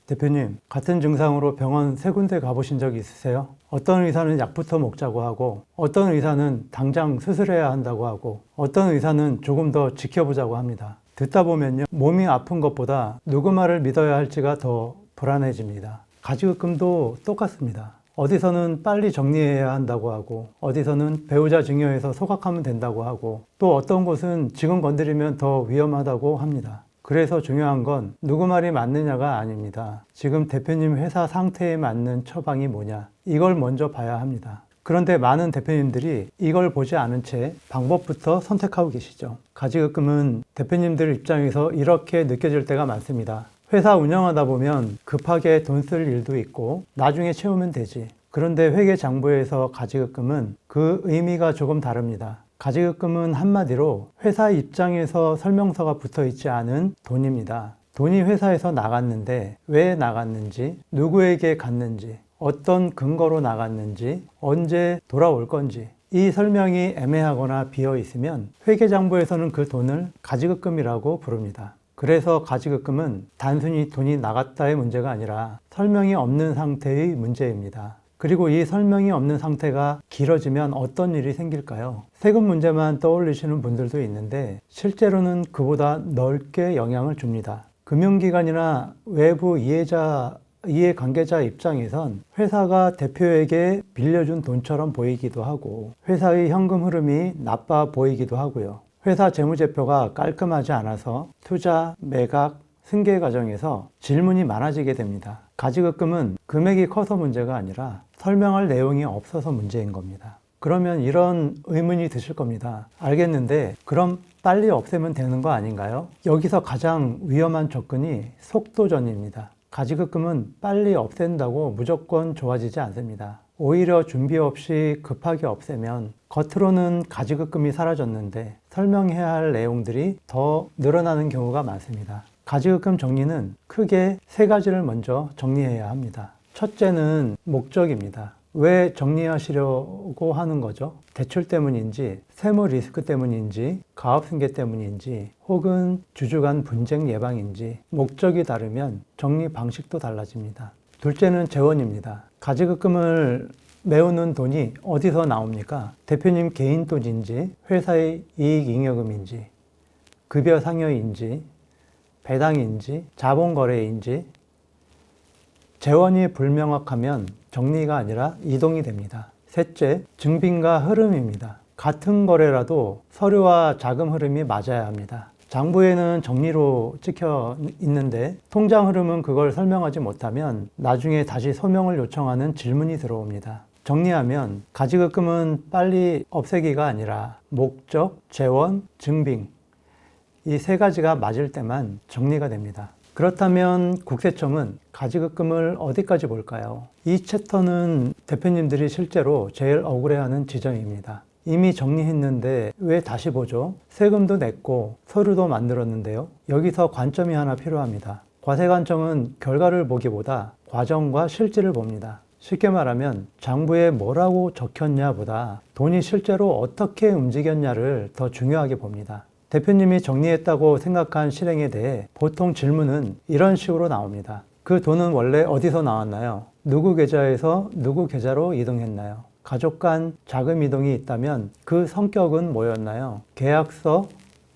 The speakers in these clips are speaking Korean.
대표님, 같은 증상으로 병원 3군데 가보신 적 있으세요? 어떤 의사는 약부터 먹자고 하고, 어떤 의사는 당장 수술해야 한다고 하고, 어떤 의사는 조금 더 지켜보자고 합니다. 듣다 보면요, 몸이 아픈 것보다 누구 말을 믿어야 할지가 더 불안해집니다. 가지급금도 똑같습니다. 어디서는 빨리 정리해야 한다고 하고, 어디서는 배우자 증여해서 소각하면 된다고 하고, 또 어떤 곳은 지금 건드리면 더 위험하다고 합니다. 그래서 중요한 건 누구 말이 맞느냐가 아닙니다. 지금 대표님 회사 상태에 맞는 처방이 뭐냐, 이걸 먼저 봐야 합니다. 그런데 많은 대표님들이 이걸 보지 않은 채 방법부터 선택하고 계시죠. 가지급금은 대표님들 입장에서 이렇게 느껴질 때가 많습니다. 회사 운영하다 보면 급하게 돈 쓸 일도 있고 나중에 채우면 되지. 그런데 회계장부에서 가지급금은 그 의미가 조금 다릅니다. 가지급금은 한마디로 회사 입장에서 설명서가 붙어 있지 않은 돈입니다. 돈이 회사에서 나갔는데 왜 나갔는지, 누구에게 갔는지, 어떤 근거로 나갔는지, 언제 돌아올 건지, 이 설명이 애매하거나 비어 있으면 회계장부에서는 그 돈을 가지급금이라고 부릅니다. 그래서 가지급금은 단순히 돈이 나갔다의 문제가 아니라 설명이 없는 상태의 문제입니다. 그리고 이 설명이 없는 상태가 길어지면 어떤 일이 생길까요? 세금 문제만 떠올리시는 분들도 있는데 실제로는 그보다 넓게 영향을 줍니다. 금융기관이나 외부 이해관계자 입장에선 회사가 대표에게 빌려준 돈처럼 보이기도 하고 회사의 현금 흐름이 나빠 보이기도 하고요. 회사 재무제표가 깔끔하지 않아서 투자, 매각, 승계 과정에서 질문이 많아지게 됩니다. 가지급금은 금액이 커서 문제가 아니라 설명할 내용이 없어서 문제인 겁니다. 그러면 이런 의문이 드실 겁니다. 알겠는데 그럼 빨리 없애면 되는 거 아닌가요? 여기서 가장 위험한 접근이 속도전입니다. 가지급금은 빨리 없앤다고 무조건 좋아지지 않습니다. 오히려 준비 없이 급하게 없애면 겉으로는 가지급금이 사라졌는데 설명해야 할 내용들이 더 늘어나는 경우가 많습니다. 가지급금 정리는 크게 3가지를 먼저 정리해야 합니다. 첫째는 목적입니다. 왜 정리하시려고 하는 거죠? 대출 때문인지, 세무 리스크 때문인지, 가업승계 때문인지, 혹은 주주 간 분쟁 예방인지 목적이 다르면 정리 방식도 달라집니다. 둘째는 재원입니다. 가지급금을 메우는 돈이 어디서 나옵니까? 대표님 개인 돈인지, 회사의 이익잉여금인지, 급여 상여인지, 배당인지, 자본거래인지, 재원이 불명확하면 정리가 아니라 이동이 됩니다. 셋째, 증빙과 흐름입니다. 같은 거래라도 서류와 자금 흐름이 맞아야 합니다. 장부에는 정리로 찍혀 있는데 통장 흐름은 그걸 설명하지 못하면 나중에 다시 소명을 요청하는 질문이 들어옵니다. 정리하면 가지급금은 빨리 없애기가 아니라 목적, 재원, 증빙, 이 3가지가 맞을 때만 정리가 됩니다. 그렇다면 국세청은 가지급금을 어디까지 볼까요? 이 챕터는 대표님들이 실제로 제일 억울해하는 지점입니다. 이미 정리했는데 왜 다시 보죠? 세금도 냈고 서류도 만들었는데요. 여기서 관점이 하나 필요합니다. 과세관청은 결과를 보기보다 과정과 실질을 봅니다. 쉽게 말하면 장부에 뭐라고 적혔냐 보다 돈이 실제로 어떻게 움직였냐를 더 중요하게 봅니다. 대표님이 정리했다고 생각한 실행에 대해 보통 질문은 이런 식으로 나옵니다. 그 돈은 원래 어디서 나왔나요? 누구 계좌에서 누구 계좌로 이동했나요? 가족 간 자금 이동이 있다면 그 성격은 뭐였나요? 계약서,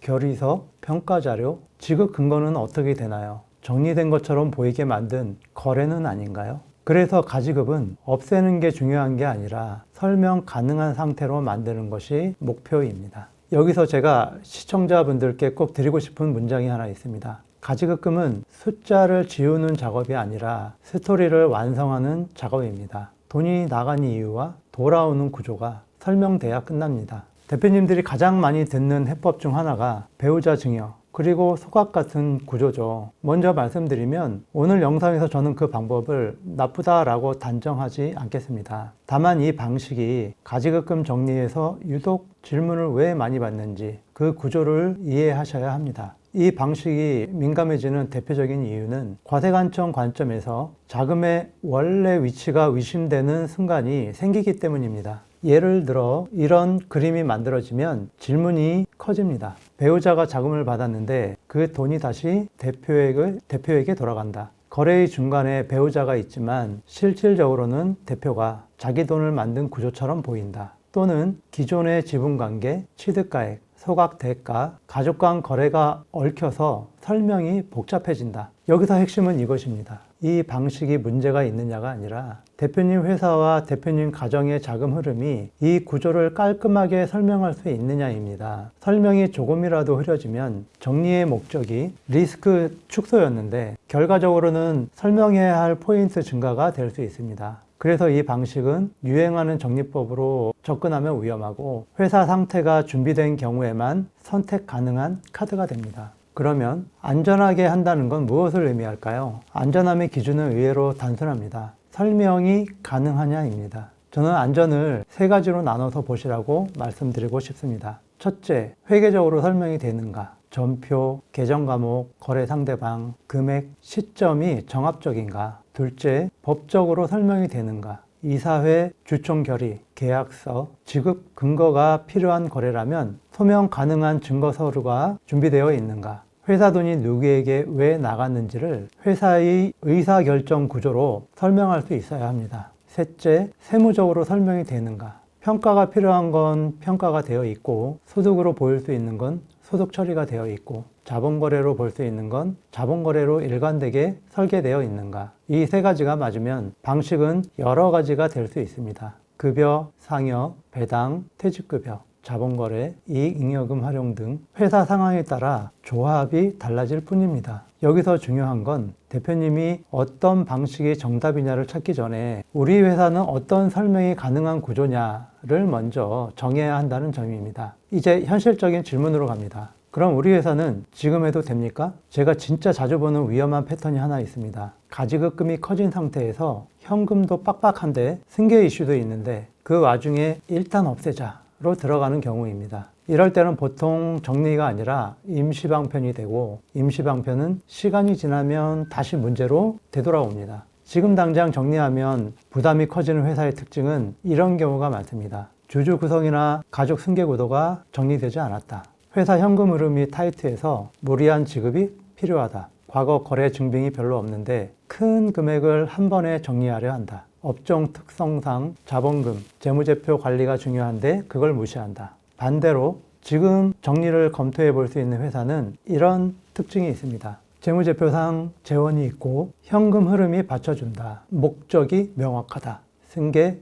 결의서, 평가자료, 지급 근거는 어떻게 되나요? 정리된 것처럼 보이게 만든 거래는 아닌가요? 그래서 가지급은 없애는 게 중요한 게 아니라 설명 가능한 상태로 만드는 것이 목표입니다. 여기서 제가 시청자분들께 꼭 드리고 싶은 문장이 하나 있습니다. 가지급금은 숫자를 지우는 작업이 아니라 스토리를 완성하는 작업입니다. 돈이 나간 이유와 돌아오는 구조가 설명돼야 끝납니다. 대표님들이 가장 많이 듣는 해법 중 하나가 배우자 증여, 그리고 소각 같은 구조죠. 먼저 말씀드리면 오늘 영상에서 저는 그 방법을 나쁘다라고 단정하지 않겠습니다. 다만 이 방식이 가지급금 정리에서 유독 질문을 왜 많이 받는지 그 구조를 이해하셔야 합니다. 이 방식이 민감해지는 대표적인 이유는 과세관청 관점에서 자금의 원래 위치가 의심되는 순간이 생기기 때문입니다. 예를 들어 이런 그림이 만들어지면 질문이 커집니다. 배우자가 자금을 받았는데 그 돈이 다시 대표에게 돌아간다. 거래의 중간에 배우자가 있지만 실질적으로는 대표가 자기 돈을 만든 구조처럼 보인다. 또는 기존의 지분관계, 취득가액, 소각 대가, 가족 간 거래가 얽혀서 설명이 복잡해진다. 여기서 핵심은 이것입니다. 이 방식이 문제가 있느냐가 아니라 대표님 회사와 대표님 가정의 자금 흐름이 이 구조를 깔끔하게 설명할 수 있느냐입니다. 설명이 조금이라도 흐려지면 정리의 목적이 리스크 축소였는데 결과적으로는 설명해야 할 포인트 증가가 될 수 있습니다. 그래서 이 방식은 유행하는 정리법으로 접근하면 위험하고 회사 상태가 준비된 경우에만 선택 가능한 카드가 됩니다. 그러면 안전하게 한다는 건 무엇을 의미할까요? 안전함의 기준은 의외로 단순합니다. 설명이 가능하냐입니다. 저는 안전을 세 가지로 나눠서 보시라고 말씀드리고 싶습니다. 첫째, 회계적으로 설명이 되는가? 전표, 계정 과목, 거래 상대방, 금액, 시점이 정합적인가? 둘째, 법적으로 설명이 되는가? 이사회, 주총 결의, 계약서, 지급 근거가 필요한 거래라면 소명 가능한 증거 서류가 준비되어 있는가? 회사 돈이 누구에게 왜 나갔는지를 회사의 의사결정 구조로 설명할 수 있어야 합니다. 셋째, 세무적으로 설명이 되는가? 평가가 필요한 건 평가가 되어 있고 소득으로 보일 수 있는 건 소득 처리가 되어 있고 자본거래로 볼 수 있는 건 자본거래로 일관되게 설계되어 있는가. 이 세 가지가 맞으면 방식은 여러 가지가 될 수 있습니다. 급여, 상여, 배당, 퇴직급여, 자본거래, 이익잉여금 활용 등 회사 상황에 따라 조합이 달라질 뿐입니다. 여기서 중요한 건 대표님이 어떤 방식이 정답이냐를 찾기 전에 우리 회사는 어떤 설명이 가능한 구조냐를 먼저 정해야 한다는 점입니다. 이제 현실적인 질문으로 갑니다. 그럼 우리 회사는 지금 해도 됩니까? 제가 진짜 자주 보는 위험한 패턴이 하나 있습니다. 가지급금이 커진 상태에서 현금도 빡빡한데 승계 이슈도 있는데 그 와중에 일단 없애자로 들어가는 경우입니다. 이럴 때는 보통 정리가 아니라 임시방편이 되고 임시방편은 시간이 지나면 다시 문제로 되돌아옵니다. 지금 당장 정리하면 부담이 커지는 회사의 특징은 이런 경우가 많습니다. 주주 구성이나 가족 승계 구도가 정리되지 않았다. 회사 현금 흐름이 타이트해서 무리한 지급이 필요하다. 과거 거래 증빙이 별로 없는데 큰 금액을 한 번에 정리하려 한다. 업종 특성상 자본금, 재무제표 관리가 중요한데 그걸 무시한다. 반대로 지금 정리를 검토해 볼 수 있는 회사는 이런 특징이 있습니다. 재무제표상 재원이 있고 현금 흐름이 받쳐준다. 목적이 명확하다. 승계,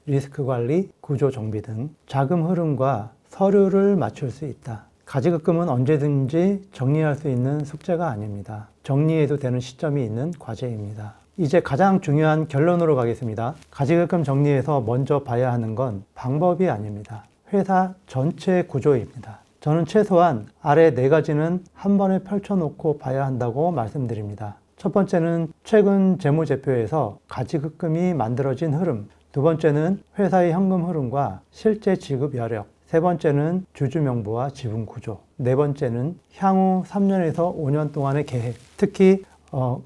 리스크 관리, 구조 정비 등 자금 흐름과 서류를 맞출 수 있다. 가지급금은 언제든지 정리할 수 있는 숙제가 아닙니다. 정리해도 되는 시점이 있는 과제입니다. 이제 가장 중요한 결론으로 가겠습니다. 가지급금 정리해서 먼저 봐야 하는 건 방법이 아닙니다. 회사 전체 구조입니다. 저는 최소한 아래 네 가지는 한 번에 펼쳐놓고 봐야 한다고 말씀드립니다. 첫 번째는 최근 재무제표에서 가지급금이 만들어진 흐름, 두 번째는 회사의 현금 흐름과 실제 지급 여력, 세 번째는 주주 명부와 지분 구조, 네 번째는 향후 3년에서 5년 동안의 계획, 특히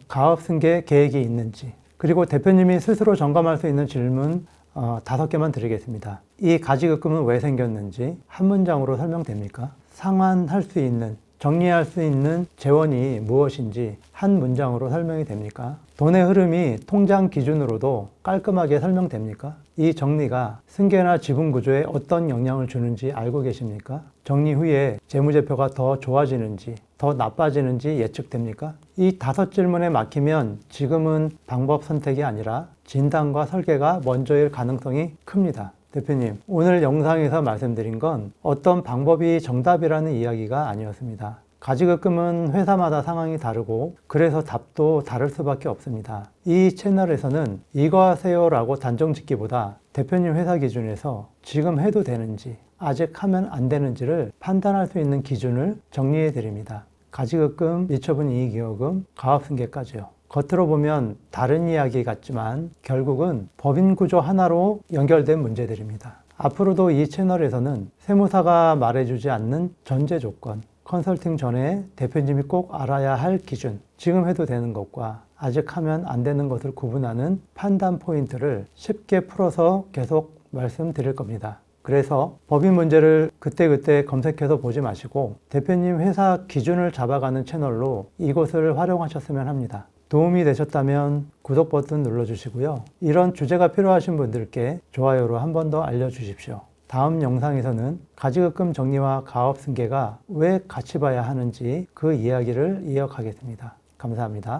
가업 승계 계획이 있는지, 그리고 대표님이 스스로 점검할 수 있는 질문 5개만 드리겠습니다. 이 가지급금은 왜 생겼는지 한 문장으로 설명됩니까? 상환할 수 있는, 정리할 수 있는 재원이 무엇인지 한 문장으로 설명이 됩니까? 돈의 흐름이 통장 기준으로도 깔끔하게 설명됩니까? 이 정리가 승계나 지분 구조에 어떤 영향을 주는지 알고 계십니까? 정리 후에 재무제표가 더 좋아지는지 더 나빠지는지 예측됩니까? 이 5질문에 막히면 지금은 방법 선택이 아니라 진단과 설계가 먼저일 가능성이 큽니다. 대표님, 오늘 영상에서 말씀드린 건 어떤 방법이 정답이라는 이야기가 아니었습니다. 가지급금은 회사마다 상황이 다르고 그래서 답도 다를 수밖에 없습니다. 이 채널에서는 이거 하세요 라고 단정 짓기보다 대표님 회사 기준에서 지금 해도 되는지 아직 하면 안 되는지를 판단할 수 있는 기준을 정리해 드립니다. 가지급금, 미처분 이익이익금, 가업승계까지요. 겉으로 보면 다른 이야기 같지만 결국은 법인 구조 하나로 연결된 문제들입니다. 앞으로도 이 채널에서는 세무사가 말해주지 않는 전제 조건, 컨설팅 전에 대표님이 꼭 알아야 할 기준, 지금 해도 되는 것과 아직 하면 안 되는 것을 구분하는 판단 포인트를 쉽게 풀어서 계속 말씀드릴 겁니다. 그래서 법인 문제를 그때그때 검색해서 보지 마시고 대표님 회사 기준을 잡아가는 채널로 이곳을 활용하셨으면 합니다. 도움이 되셨다면 구독 버튼 눌러주시고요. 이런 주제가 필요하신 분들께 좋아요로 한 번 더 알려주십시오. 다음 영상에서는 가지급금 정리와 가업 승계가 왜 같이 봐야 하는지 그 이야기를 이어가겠습니다. 감사합니다.